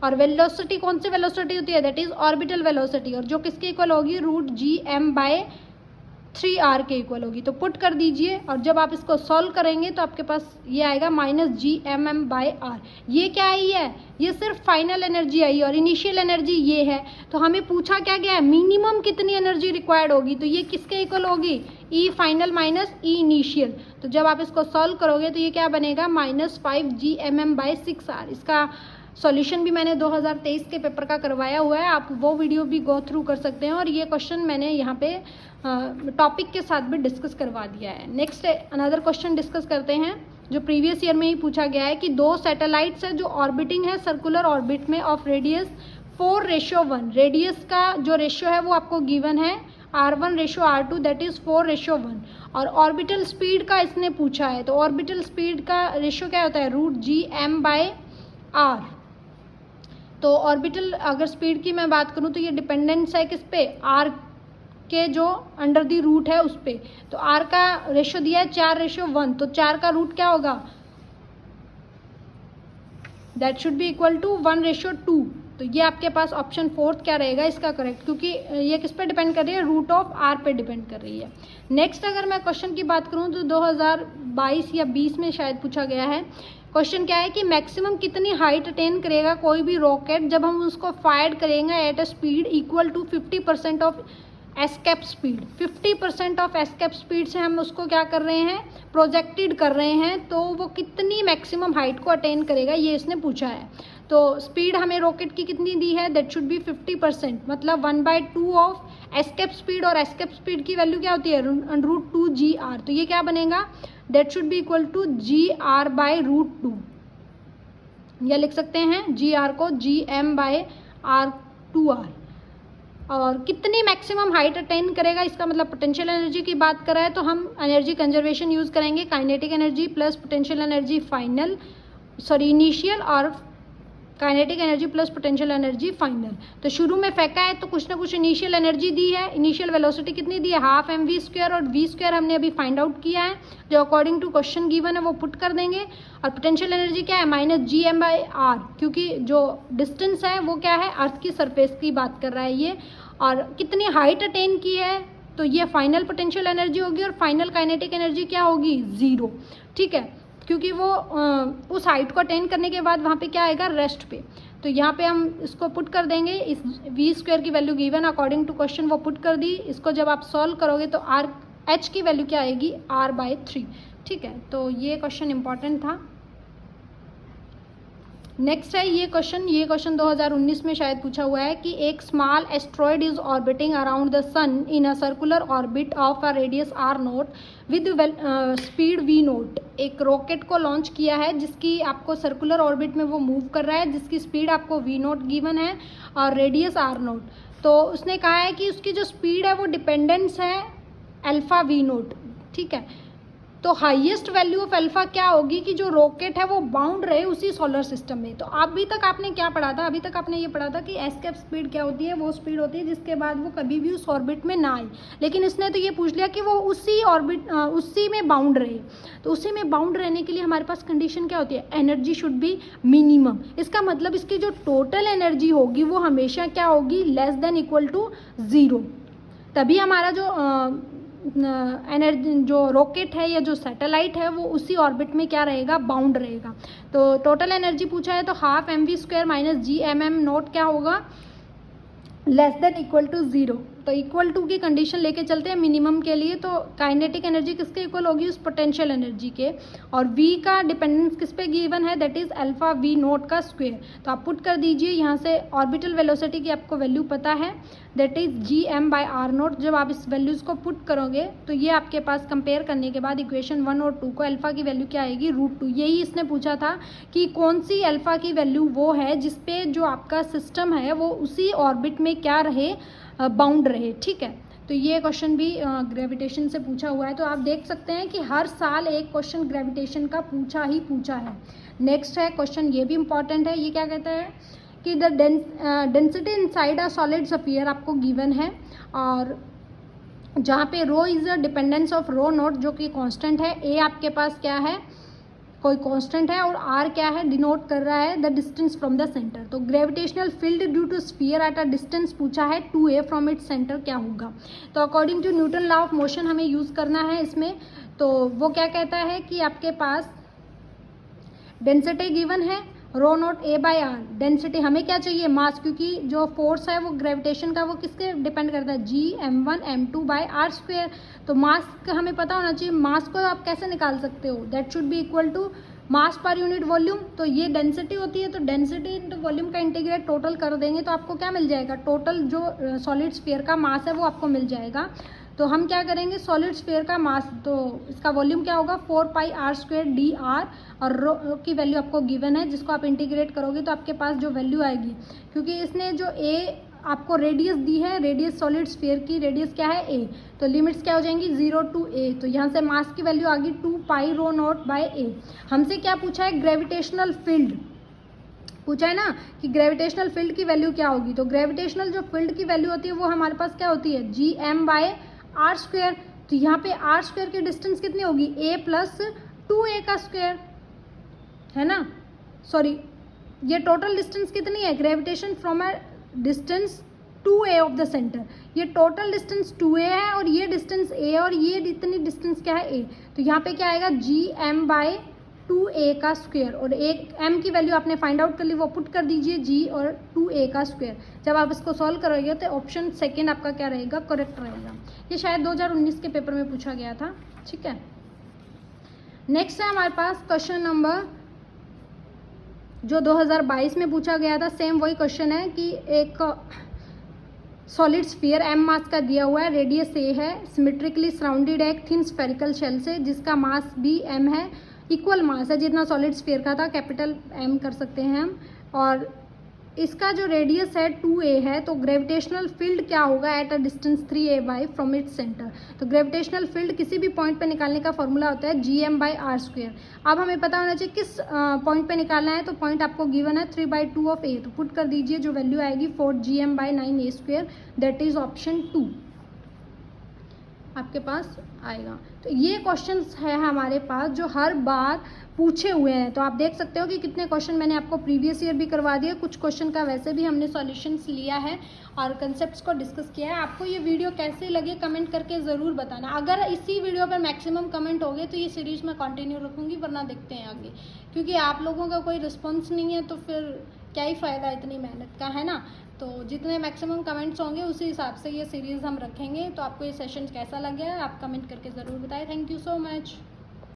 और वेलोसिटी कौन सी वेलोसिटी होती है, दैट इज ऑर्बिटल वेलोसिटी, और जो किसके इक्वल होगी √gm/3r के इक्वल होगी। तो पुट कर दीजिए और जब आप इसको सॉल्व करेंगे तो आपके पास ये आएगा -gmm/r। ये क्या आई है, ये सिर्फ फाइनल एनर्जी आई और इनिशियल एनर्जी ये है। तो हमें पूछा क्या गया है, मिनिमम कितनी एनर्जी रिक्वायर्ड होगी, तो ये किसके इक्वल होगी, ई फाइनल माइनस ई इनिशियल। तो जब आप इसको सॉल्व करोगे तो ये क्या बनेगा -5gmm/6r। इसका सॉल्यूशन भी मैंने 2023 के पेपर का करवाया हुआ है, आप वो वीडियो भी गो थ्रू कर सकते हैं, और ये क्वेश्चन मैंने यहाँ पे टॉपिक के साथ भी डिस्कस करवा दिया है। नेक्स्ट अनदर क्वेश्चन डिस्कस करते हैं जो प्रीवियस ईयर में ही पूछा गया है कि 2 सैटेलाइट्स है जो ऑर्बिटिंग है सर्कुलर ऑर्बिट में ऑफ रेडियस 4:1। रेडियस का जो रेशियो है वो आपको गिवन है R1:R2 दैट इज 4:1। और ऑर्बिटल स्पीड का इसने पूछा है, तो ऑर्बिटल स्पीड का रेशियो क्या होता है √gm/r। तो ऑर्बिटल अगर स्पीड की मैं बात करूं तो ये डिपेंडेंस है किस पे, r के जो अंडर दी रूट है उस पे। तो r का रेशियो दिया है 4:1, तो 4 का रूट क्या होगा, that should be equal to 1:2। तो ये आपके पास ऑप्शन 4 क्या रहेगा इसका करेक्ट, क्योंकि ये किस पे डिपेंड कर रही है, रूट ऑफ r पे डिपेंड कर रही है। नेक्स्ट अगर मैं क्वेश्चन की बात करूं तो 2022 या 20 में शायद पूछा गया है। क्वेश्चन क्या है कि मैक्सिमम कितनी हाइट अटेन करेगा कोई भी रॉकेट जब हम उसको फायर करेंगे at a speed equal to 50% of escape speed. 50% of escape speed से हम उसको क्या कर रहे हैं, प्रोजेक्टेड कर रहे हैं, तो वो कितनी मैक्सिमम हाइट को अटेन करेगा ये इसने पूछा है। तो स्पीड हमें रॉकेट की कितनी दी है, दैट शुड बी 50%, मतलब 1/2 ऑफ एस्केप स्पीड, और एस्केप स्पीड की वैल्यू क्या होती है √2gr। तो ये क्या बनेगा, that should be equal to gr/√2, या लिख सकते हैं gr को gm/r2r। और कितनी मैक्सिमम हाइट अटेन करेगा, इसका मतलब पोटेंशियल एनर्जी की बात कर रहा है, तो हम एनर्जी कंजर्वेशन यूज़ करेंगे, kinetic energy plus potential energy initial, और kinetic energy plus potential energy final. तो शुरू में फेंका है तो कुछ ना कुछ इनिशियल एनर्जी दी है, इनिशियल वेलोसिटी कितनी दी है ½ और v² हमने अभी फाइंड आउट किया है, जो अकॉर्डिंग टू क्वेश्चन गिवन है वो पुट कर देंगे। और पोटेंशियल एनर्जी क्या है -gm/r, क्योंकि जो डिस्टेंस है वो क्या है, अर्थ की सरफेस की बात कर रहा है ये, और कितनी हाइट अटेन की है, तो ये फाइनल पोटेंशियल एनर्जी होगी, और फाइनल काइनेटिक एनर्जी क्या होगी 0, ठीक है, क्योंकि वो उस हाइट को अटेन करने के बाद वहाँ पे क्या आएगा, रेस्ट पे। तो यहाँ पे हम इसको पुट कर देंगे, इस v² की value given according to question वो पुट कर दी। इसको जब आप सॉल्व करोगे तो h की वैल्यू क्या आएगी r/3, ठीक है। तो ये क्वेश्चन इंपॉर्टेंट था। नेक्स्ट है ये क्वेश्चन 2019 में शायद पूछा हुआ है कि एक small asteroid is orbiting around the sun in a circular orbit of a radius r0 with speed v0। एक रॉकेट को लॉन्च किया है जिसकी आपको सर्कुलर ऑर्बिट में वो मूव कर रहा है, जिसकी स्पीड आपको v0 गिवन है और रेडियस r0। तो उसने कहा है कि उसकी जो स्पीड है वो डिपेंडेंस है अल्फा वी नोट, ठीक है। तो हाईएस्ट वैल्यू ऑफ अल्फा क्या होगी कि जो रॉकेट है वो बाउंड रहे उसी सोलर सिस्टम में। तो अभी तक आपने क्या पढ़ा था, अभी तक आपने ये पढ़ा था कि एस्केप स्पीड क्या होती है, वो स्पीड होती है जिसके बाद वो कभी भी उस ऑर्बिट में ना आए। लेकिन इसने तो ये पूछ लिया कि वो उसी ऑर्बिट उसी में बाउंड रहे। तो उसी में बाउंड रहने के लिए हमारे पास कंडीशन क्या होती है, एनर्जी शुड बी मिनिमम। इसका मतलब इसकी जो टोटल एनर्जी होगी वो हमेशा क्या होगी, लेस देन इक्वल टू 0। तभी हमारा जो एनर्जी जो रॉकेट है या जो सैटेलाइट है वो उसी ऑर्बिट में क्या रहेगा, बाउंड रहेगा। तो टोटल एनर्जी पूछा है तो half mv² minus GMM note क्या होगा, लेस देन इक्वल टू 0। तो इक्वल टू की कंडीशन लेके चलते हैं मिनिमम के लिए। तो काइनेटिक एनर्जी किसके इक्वल होगी, उस पोटेंशियल एनर्जी के। और v का डिपेंडेंस किस पे गिवन है, that is alpha v note का स्क्वायर। तो आप पुट कर दीजिए यहाँ से ऑर्बिटल वेलोसिटी की आपको वैल्यू पता है, दैट इज gm/r नोट। जब आप इस वैल्यूज़ को पुट करोगे तो ये आपके पास कंपेयर करने के बाद इक्वेशन 1 और 2 को अल्फा की वैल्यू क्या आएगी, √2। यही इसने पूछा था कि कौन सी अल्फा की वैल्यू वो है जिसपे जो आपका सिस्टम है वो उसी ऑर्बिट में क्या रहे, बाउंड रहे, ठीक है। तो ये क्वेश्चन भी ग्रेविटेशन से पूछा हुआ है। तो आप देख सकते हैं कि हर साल एक क्वेश्चन ग्रेविटेशन का पूछा है। नेक्स्ट है क्वेश्चन, ये भी इंपॉर्टेंट है। ये क्या कहता है कि the density inside a solid sphere आपको गिवन है, और जहाँ पे rho is a dependence of rho naught जो कि कांस्टेंट है, ए आपके पास क्या है, कोई कांस्टेंट है, और आर क्या है, डिनोट कर रहा है the distance from the centre. तो gravitational field due to sphere at a distance पूछा है 2a फ्रॉम इट्स सेंटर क्या होगा। तो according to Newton law of motion हमें यूज़ करना है इसमें। तो वो क्या कहता है कि आपके पास डेंसिटी गिवन है रो नोट a/r। डेंसिटी हमें क्या चाहिए, मास, क्योंकि जो फोर्स है वो ग्रेविटेशन का वो किसके डिपेंड करता है, Gm1m2/r²। तो मास का हमें पता होना चाहिए। मास को आप कैसे निकाल सकते हो, that should be equal to mass per unit volume. तो ये डेंसिटी होती है, तो डेंसिटी इंटू वॉल्यूम का इंटीग्रेट टोटल कर देंगे तो आपको क्या मिल जाएगा, टोटल जो सॉलिड स्फीयर का मास है वो आपको मिल जाएगा। तो हम क्या करेंगे, सॉलिड स्फीयर का मास, तो इसका वॉल्यूम क्या होगा 4πr² dr, और रो की वैल्यू आपको गिवन है जिसको आप इंटीग्रेट करोगे तो आपके पास जो वैल्यू आएगी, क्योंकि इसने जो ए आपको रेडियस दी है, रेडियस सॉलिड स्फीयर की रेडियस क्या है a, तो लिमिट्स क्या हो जाएंगी 0 to a। तो यहाँ से मास की वैल्यू आ गई 2πρ0/a। हमसे क्या पूछा है, ग्रेविटेशनल फील्ड पूछा है ना कि ग्रेविटेशनल फील्ड की वैल्यू क्या होगी। तो ग्रेविटेशनल जो फील्ड की वैल्यू होती है वो हमारे पास क्या होती है, Gm/r²। तो यहाँ पे r² की डिस्टेंस कितनी होगी, a + 2a का स्क्वायर है ना, सॉरी ये टोटल डिस्टेंस कितनी है, gravitation from a distance 2a of the centre. ये टोटल डिस्टेंस 2a है और ये डिस्टेंस a है, और ये इतनी डिस्टेंस क्या है a। तो यहाँ पे क्या आएगा Gm/2a का स्क्वायर, और एक m की वैल्यू आपने फाइंड आउट कर ली, वो पुट कर दीजिए g और 2a का स्क्वायर। जब आप इसको सॉल्व करोगे तो ऑप्शन सेकेंड आपका क्या रहेगा, करेक्ट रहेगा। ये शायद 2019 के पेपर में पूछा गया था, ठीक है। नेक्स्ट है हमारे पास क्वेश्चन नंबर जो 2022 में पूछा गया था, सेम वही क्वेश्चन है कि एक सॉलिड स्फीयर m मास का दिया हुआ है, रेडियस a है, सिमेट्रिकली सराउंडेड है एक थिन स्फेरिकल शेल से जिसका मास भी m है, इक्वल मास है जितना सॉलिड स्फीयर का था, कैपिटल M कर सकते हैं हम, और इसका जो रेडियस है 2a है। तो ग्रेविटेशनल फील्ड क्या होगा eight a distance 3a from its centre. तो ग्रेविटेशनल फील्ड किसी भी पॉइंट पे निकालने का फॉर्मूला होता है Gm/r²। अब हमें पता होना चाहिए किस पॉइंट पे निकालना है, तो पॉइंट आपको गिवन है 3/2 ऑफ a। तो पुट कर दीजिए, जो वैल्यू आएगी 4Gm/9a², दैट इज ऑप्शन 2 आपके पास आएगा। तो ये क्वेश्चंस है हमारे पास जो हर बार पूछे हुए हैं। तो आप देख सकते हो कि कितने क्वेश्चन मैंने आपको प्रीवियस ईयर भी करवा दिए, कुछ क्वेश्चन का वैसे भी हमने सॉल्यूशंस लिया है और कंसेप्ट्स को डिस्कस किया है। आपको ये वीडियो कैसे लगे कमेंट करके ज़रूर बताना। अगर इसी वीडियो पर मैक्सिमम कमेंट हो गए तो ये सीरीज़ मैं कंटिन्यू रखूँगी, वरना देखते हैं आगे, क्योंकि आप लोगों का कोई रिस्पॉन्स नहीं है तो फिर क्या ही फ़ायदा इतनी मेहनत का, है ना। तो जितने मैक्सिमम कमेंट्स होंगे उसी हिसाब से ये सीरीज़ हम रखेंगे। तो आपको ये सेशन कैसा लग गया आप कमेंट करके ज़रूर बताएं। Thank you so much.